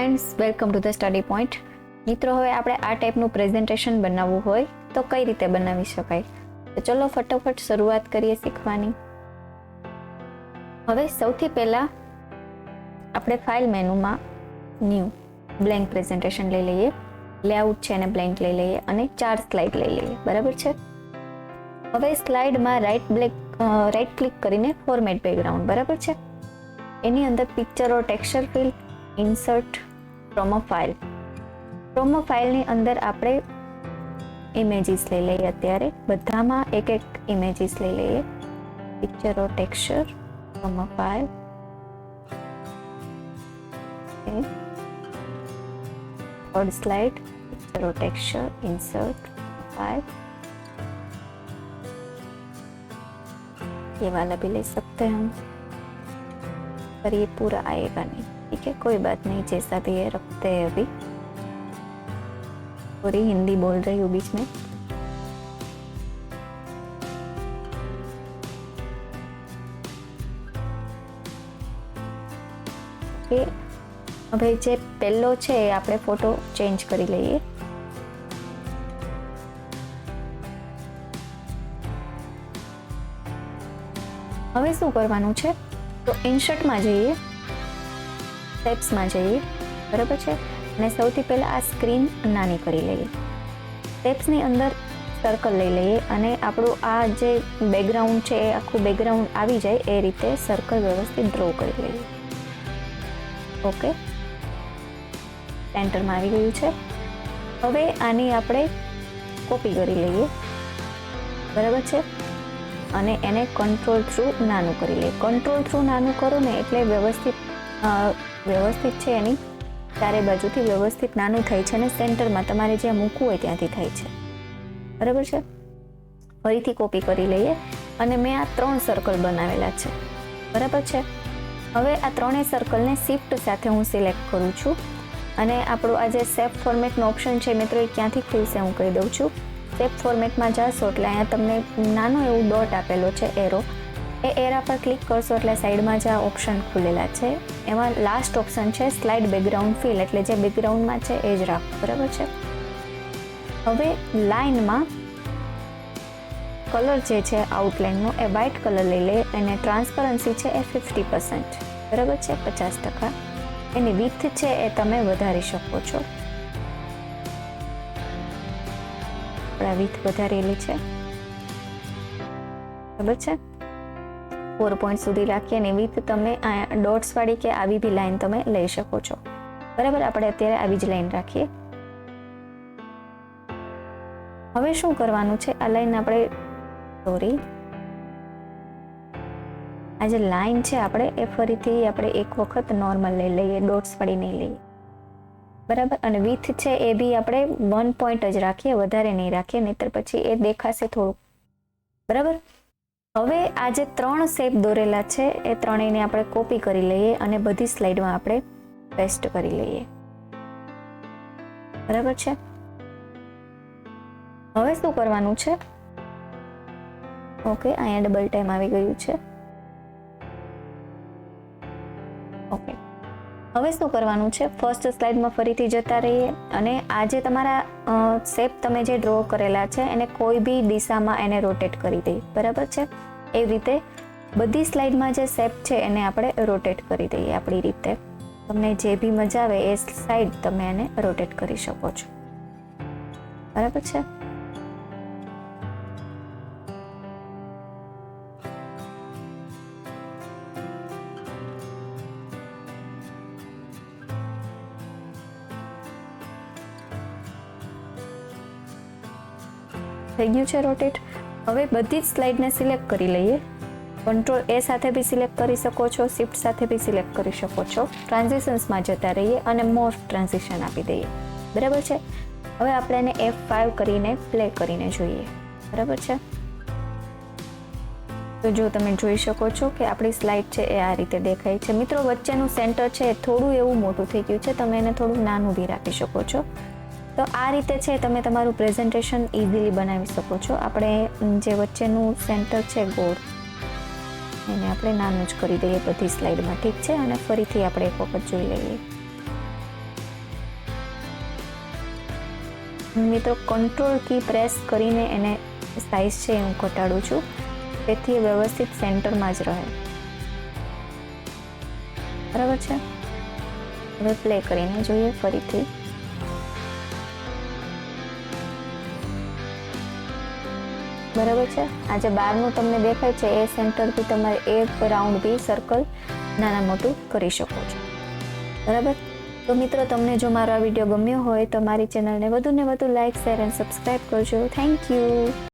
Friends, welcome to the study point. મિત્રો, હવે આપણે આ ટાઈપનું પ્રેઝન્ટેશન બનાવવું હોય તો કઈ રીતે બનાવી શકાય? તો ચલો ફટાફટ શરૂઆત કરીએ શીખવાની. હવે સૌથી પહેલા આપણે ફાઇલ મેનુમાં ન્યૂ બ્લેન્ક પ્રેઝન્ટેશન લઈ લઈએ. લેઆઉટ છે એને બ્લેન્ક લઈ લઈએ અને 4 સ્લાઇડ લઈ લઈએ. બરાબર છે. હવે સ્લાઇડમાં રાઈટ ક્લિક કરીને ફોર્મેટ બેકગ્રાઉન્ડ. બરાબર છે. એની અંદર picture or texture field, insert from a file. From a ફાઇલની અંદર આપણે ઇમેજીસ લઈ લઈએ. અત્યારે બધામાં એક ઇમેજીસ લઈ લઈએ. Picture or texture from a file. Third slide, picture और टेक्सचर, इंसर्ट फाइल. ये वाला भी ले सकते हैं हम, पर ये पूरा आएगा नहीं. ठीक है, कोई बात नहीं, जैसा भी है रखते हैं अभी. पूरी हिंदी बोल रही हूँ बीच में. ओके, હવે જે પહેલો છે એ આપણે ફોટો ચેન્જ કરી લઈએ. હવે શું કરવાનું છે, તો ઇન્સર્ટમાં જઈએ, સ્ટેપ્સમાં જઈએ. બરાબર છે. અને સૌથી પહેલા આ સ્ક્રીન નાની કરી લઈએ. સ્ટેપ્સની અંદર સર્કલ લઈ લઈએ અને આપણું આ જે બેકગ્રાઉન્ડ છે એ આખું બેકગ્રાઉન્ડ આવી જાય એ રીતે સર્કલ વ્યવસ્થિત ડ્રો કરી લઈએ. ઓકે, સેન્ટરમાં આવી ગયું છે. હવે આની આપણે કોપી કરી લઈએ. બરાબર છે. અને એને કંટ્રોલ થ્રુ નાનું કરી લઈએ. કંટ્રોલ થ્રુ નાનું કરો ને એટલે વ્યવસ્થિત છે એની ચારે બાજુથી વ્યવસ્થિત નાનું થાય છે અને સેન્ટરમાં તમારે જ્યાં મૂકવું હોય ત્યાંથી થાય છે. બરાબર છે. ફરીથી કોપી કરી લઈએ અને મેં આ 3 સર્કલ બનાવેલા છે. બરાબર છે. હવે આ 3 સર્કલને શિફ્ટ સાથે હું સિલેક્ટ કરું છું અને આપણું આ જે સેપ ફોર્મેટનો ઓપ્શન છે મિત્રો, એ ક્યાંથી ખુલશે હું કહી દઉં છું. સેપ ફોર્મેટમાં જશો એટલે અહીંયા તમને નાનો એવું ડોટ આપેલો છે, એરો. એ એરા પર ક્લિક કરશો એટલે સાઈડમાં જે ઓપ્શન ખુલેલા છે એમાં લાસ્ટ ઓપ્શન છે સ્લાઇડ બેકગ્રાઉન્ડ ફિલ, એટલે જે બેકગ્રાઉન્ડમાં છે એ જ રાખો. બરાબર છે. હવે લાઇનમાં કલર જે છે આઉટલાઇનનો એ વ્હાઇટ કલર લઈ લે અને ટ્રાન્સપરન્સી છે એ 50%. બરાબર છે, 50%. એની વિડ્થ છે એ તમે વધારી શકો છો. આપણા વિડ્થ વધારેલી છે. બરાબર છે. 4 પોઈન્ટ સુધી રાખીએ અને વિડ્થ તમે ડોટ્સ વાળી કે આવી બી લાઈન તમે લઈ શકો છો. બરાબર, આપણે અત્યારે આવી જ લાઈન રાખીએ. હવે શું કરવાનું છે, આ લાઈન આપણે આ જે લાઈન છે આપણે એ ફરીથી આપણે એક વખત નોર્મલ લઈ લઈએ, ડોટ્સ વાળી નહીં લઈએ. બરાબર. અને વિડ્થ છે એ બી આપણે 1 પોઈન્ટ જ રાખીએ, વધારે નહીં રાખીએ, નહીતર પછી એ દેખાશે થોડું. બરાબર. હવે આ જે 3 શેપ દોરેલા છે એ ત્રણેયને આપણે કોપી કરી લઈએ અને બધી સ્લાઇડમાં આપણે પેસ્ટ કરી લઈએ. બરાબર છે. હવે શું કરવાનું છે, ઓકે, અહીંયા ડબલ ટાઈમ આવી ગયું છે. ઓકે, હવે શું કરવાનું છે, ફર્સ્ટ સ્લાઇડમાં ફરીથી જતા રહીએ અને આ જે તમારા શેપ તમે જે ડ્રો કરેલા છે એને કોઈ બી દિશામાં એને રોટેટ કરી દઈએ. બરાબર છે. એ રીતે બધી સ્લાઇડમાં જે શેપ છે એને આપણે રોટેટ કરી દઈએ આપણી રીતે. તમને જે બી મજા આવે એ સાઈડ તમે એને રોટેટ કરી શકો છો. બરાબર છે. થઈ ગયું છે રોટેટ. હવે બધી જ સ્લાઇડને સિલેક્ટ કરી લઈએ. કંટ્રોલ A સાથે બી સિલેક્ટ કરી શકો છો, શિફ્ટ સાથે બી સિલેક્ટ કરી શકો છો. ટ્રાન્ઝિશન્સમાં જતા રહીએ અને મોર ટ્રાન્ઝિશન આપી દઈએ. બરાબર છે. હવે આપણે એને F5 કરીને પ્લે કરીને જોઈએ. બરાબર છે. તો જો તમે જોઈ શકો છો કે આપણી સ્લાઇડ છે એ આ રીતે દેખાય છે. મિત્રો, વચ્ચેનું સેન્ટર છે થોડું એવું મોટું થઈ ગયું છે, તમે એને થોડું નાનું બી રાખી શકો છો. તો આ રીતે છે તમે તમારું પ્રેઝન્ટેશન ઇઝીલી બનાવી શકો છો. આપણે જે વચ્ચેનું સેન્ટર છે ગોળ, એને આપણે નાનું જ કરી દઈએ બધી સ્લાઇડમાં. ઠીક છે. અને ફરીથી આપણે એક વખત જોઈ લઈએ. મિત્રો કંટ્રોલ કી પ્રેસ કરીને એને સાઇઝ છે હું ઘટાડું છું, તેથી વ્યવસ્થિત સેન્ટરમાં જ રહે. બરાબર છે. હવે પ્લે કરીને જોઈએ ફરીથી. બરાબર છે. આ જે બહારનું તમને દેખાય છે એ સેન્ટરથી તમારે એક રાઉન્ડ બી સર્કલ નાના મોટું કરી શકો છો. બરાબર. તો મિત્રો, તમને જો મારો આ વિડીયો ગમ્યો હોય તો મારી ચેનલને વધુને વધુ લાઇક, શેર અને સબસ્ક્રાઈબ કરજો. Thank you.